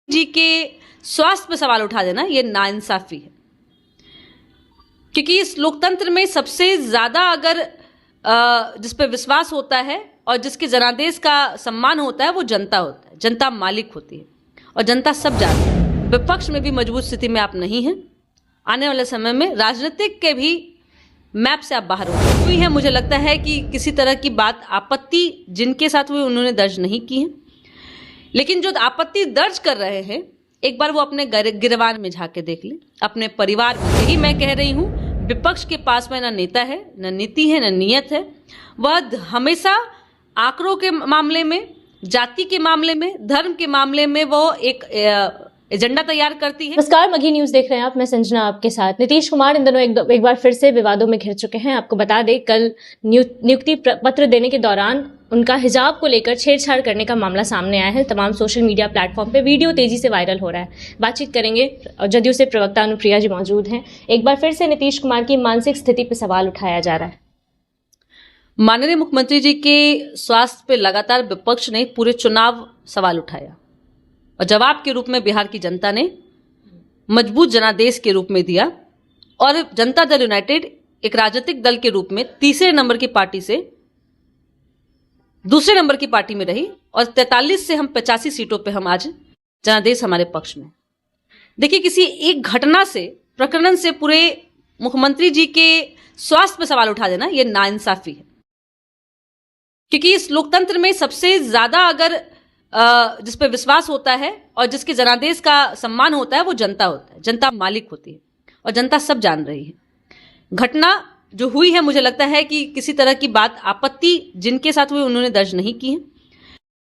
जी के स्वास्थ्य पर सवाल उठा देना ये नाइंसाफी है, क्योंकि इस लोकतंत्र में सबसे ज्यादा अगर जिस पे विश्वास होता है और जिसके जनादेश का सम्मान होता है वो जनता होता है। जनता मालिक होती है और जनता सब जानती है। विपक्ष में भी मजबूत स्थिति में आप नहीं हैं। आने वाले समय में राजनीतिक के भी मैप से आप बाहर हो हुई है। मुझे लगता है कि किसी तरह की बात आपत्ति जिनके साथ हुई उन्होंने दर्ज नहीं की है, लेकिन जो आपत्ति दर्ज कर रहे हैं एक बार वो अपने गिरवान में झांक के देख ले, अपने परिवार में। यही मैं कह रही हूँ, विपक्ष के पास में ना नेता है, ना नीति है, ना नीयत है। वह हमेशा आंकड़ों के मामले में, जाति के मामले में, धर्म के मामले में वो एक एजेंडा तैयार करती है। नमस्कार, मघी न्यूज देख रहे हैं आप। मैं संजना आपके साथ। नीतीश कुमार इन दिनों एक बार फिर से विवादों में घिर चुके हैं। आपको बता दें, कल नियुक्ति पत्र देने के दौरान उनका हिजाब को लेकर छेड़छाड़ करने का मामला सामने आया है। तमाम सोशल मीडिया प्लेटफॉर्म पे वीडियो तेजी से वायरल हो रहा है। बातचीत करेंगे, जदयू से प्रवक्ता अनुप्रिया जी मौजूद हैं। एक बार फिर से नीतीश कुमार की मानसिक स्थिति पर सवाल उठाया जा रहा है। माननीय मुख्यमंत्री जी के स्वास्थ्य पे लगातार विपक्ष ने पूरे चुनाव सवाल उठाया और जवाब के रूप में बिहार की जनता ने मजबूत जनादेश के रूप में दिया और जनता दल यूनाइटेड एक राजनीतिक दल के रूप में तीसरे नंबर की पार्टी से दूसरे नंबर की पार्टी में रही और 43 से हम 85 सीटों पे हम आज जनादेश हमारे पक्ष में। देखिए, किसी एक घटना से, प्रकरण से पूरे मुख्यमंत्री जी के स्वास्थ्य पर सवाल उठा देना ये नाइंसाफी है, क्योंकि इस लोकतंत्र में सबसे ज्यादा अगर जिस पे विश्वास होता है और जिसके जनादेश का सम्मान होता है वो जनता होता है। जनता मालिक होती है और जनता सब जान रही है। घटना जो हुई है, मुझे लगता है कि किसी तरह की बात आपत्ति जिनके साथ हुई उन्होंने दर्ज नहीं की है,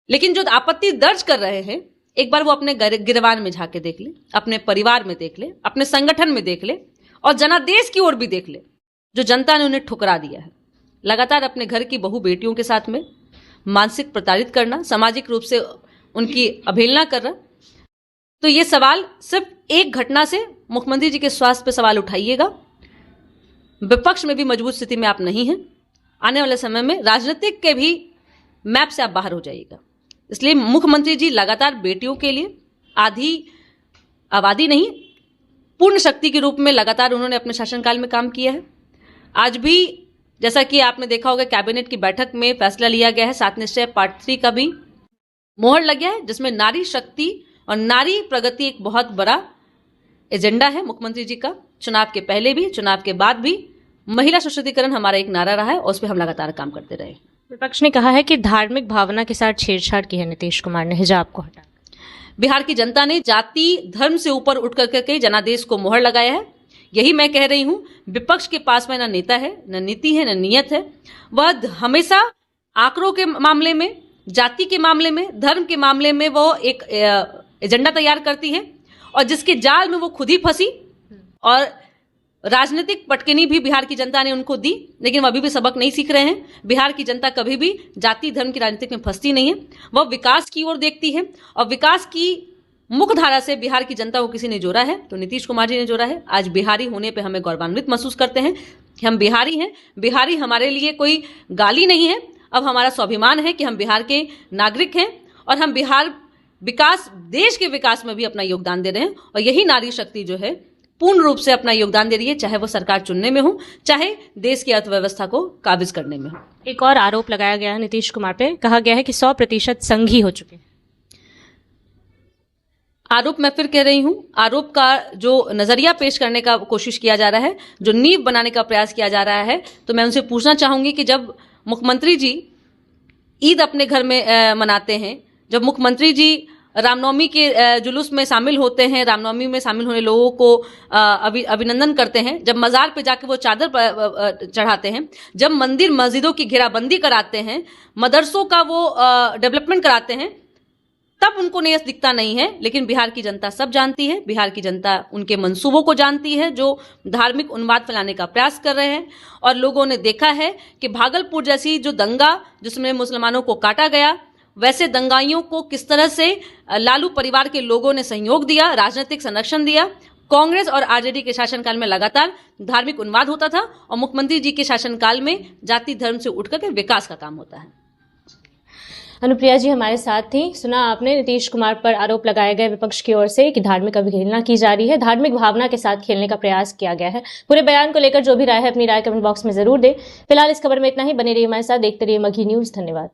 लेकिन जो आपत्ति दर्ज कर रहे हैं एक बार वो अपने गिरवान में झांक के देख ले, अपने परिवार में देख ले, अपने संगठन में देख ले और जनादेश की ओर भी देख ले, जो जनता ने उन्हें ठुकरा दिया है। लगातार अपने घर की बहू बेटियों के साथ में मानसिक प्रताड़ित करना, सामाजिक रूप से उनकी अवहेलना करना। तो ये सवाल सिर्फ एक घटना से मुख्यमंत्री जी के स्वास्थ्य पर सवाल उठाइएगा। विपक्ष में भी मजबूत स्थिति में आप नहीं हैं। आने वाले समय में राजनीतिक के भी मैप से आप बाहर हो जाइएगा। इसलिए मुख्यमंत्री जी लगातार बेटियों के लिए आधी आबादी नहीं, पूर्ण शक्ति के रूप में लगातार उन्होंने अपने शासनकाल में काम किया है। आज भी जैसा कि आपने देखा होगा, कैबिनेट की बैठक में फैसला लिया गया है, 7 निश्चय पार्ट 3 का भी मोहर लग गया है, जिसमें नारी शक्ति और नारी प्रगति एक बहुत बड़ा एजेंडा है मुख्यमंत्री जी का। चुनाव के पहले भी, चुनाव के बाद भी महिला सशक्तिकरण हमारा एक नारा रहा है और उस पर हम लगातार काम करते रहे। विपक्ष ने कहा है कि धार्मिक भावना के साथ छेड़छाड़ की है नीतीश कुमार ने हिजाब को हटा। बिहार की जनता ने जाति धर्म से ऊपर उठ करके जनादेश को मोहर लगाया है। यही मैं कह रही हूं, विपक्ष के पास में ना नेता है, ना नीति है, ना नीयत है। वह हमेशा आंकड़ों के मामले में, जाति के मामले में, धर्म के मामले में वो एक एजेंडा तैयार करती है और जिसके जाल में वो खुद ही फंसी। और राजनीतिक पटकनी भी बिहार की जनता ने उनको दी, लेकिन वो अभी भी सबक नहीं सीख रहे हैं। बिहार की जनता कभी भी जाति धर्म की राजनीति में फंसती नहीं है, वह विकास की ओर देखती है और विकास की मुख्य धारा से बिहार की जनता को किसी ने जोड़ा है तो नीतीश कुमार जी ने जोड़ा है। आज बिहारी होने पे हमें गौरवान्वित महसूस करते हैं कि हम बिहारी हैं। बिहारी हमारे लिए कोई गाली नहीं है, अब हमारा स्वाभिमान है कि हम बिहार के नागरिक हैं और हम बिहार विकास, देश के विकास में भी अपना योगदान दे रहे हैं। और यही नारी शक्ति जो है पूर्ण रूप से अपना योगदान दे रही है, चाहे वो सरकार चुनने में हो, चाहे देश की अर्थव्यवस्था को काबिज करने में हो। एक और आरोप लगाया गया है नीतीश कुमार पे, कहा गया है कि 100% संघी हो चुके हैं। आरोप मैं फिर कह रही हूं, आरोप का जो नजरिया पेश करने का कोशिश किया जा रहा है, जो नींव बनाने का प्रयास किया जा रहा है, तो मैं उनसे पूछना चाहूंगी कि जब मुख्यमंत्री जी ईद अपने घर में मनाते हैं, जब मुख्यमंत्री जी रामनवमी के जुलूस में शामिल होते हैं, रामनवमी में शामिल होने लोगों को अभिनंदन करते हैं, जब मजार पे जाके वो चादर चढ़ाते हैं, जब मंदिर मस्जिदों की घेराबंदी कराते हैं, मदरसों का वो डेवलपमेंट कराते हैं, तब उनको नेस दिखता नहीं है। लेकिन बिहार की जनता सब जानती है, बिहार की जनता उनके मंसूबों को जानती है जो धार्मिक उन्माद फैलाने का प्रयास कर रहे हैं। और लोगों ने देखा है कि भागलपुर जैसी जो दंगा जिसमें मुसलमानों को काटा गया, वैसे दंगाइयों को किस तरह से लालू परिवार के लोगों ने सहयोग दिया, राजनीतिक संरक्षण दिया। कांग्रेस और आरजेडी के शासनकाल में लगातार धार्मिक उन्माद होता था और मुख्यमंत्री जी के शासनकाल में जाति धर्म से उठकर के विकास का काम होता है। अनुप्रिया जी हमारे साथ थी। सुना आपने, नीतीश कुमार पर आरोप लगाए गए विपक्ष की ओर से कि धार्मिक अवहेलना की जा रही है, धार्मिक भावना के साथ खेलने का प्रयास किया गया है। पूरे बयान को लेकर जो भी राय है अपनी राय कमेंट बॉक्स में जरूर दे। फिलहाल इस खबर में इतना ही। बने रहिए हमारे साथ, देखते रहिए मगही न्यूज। धन्यवाद।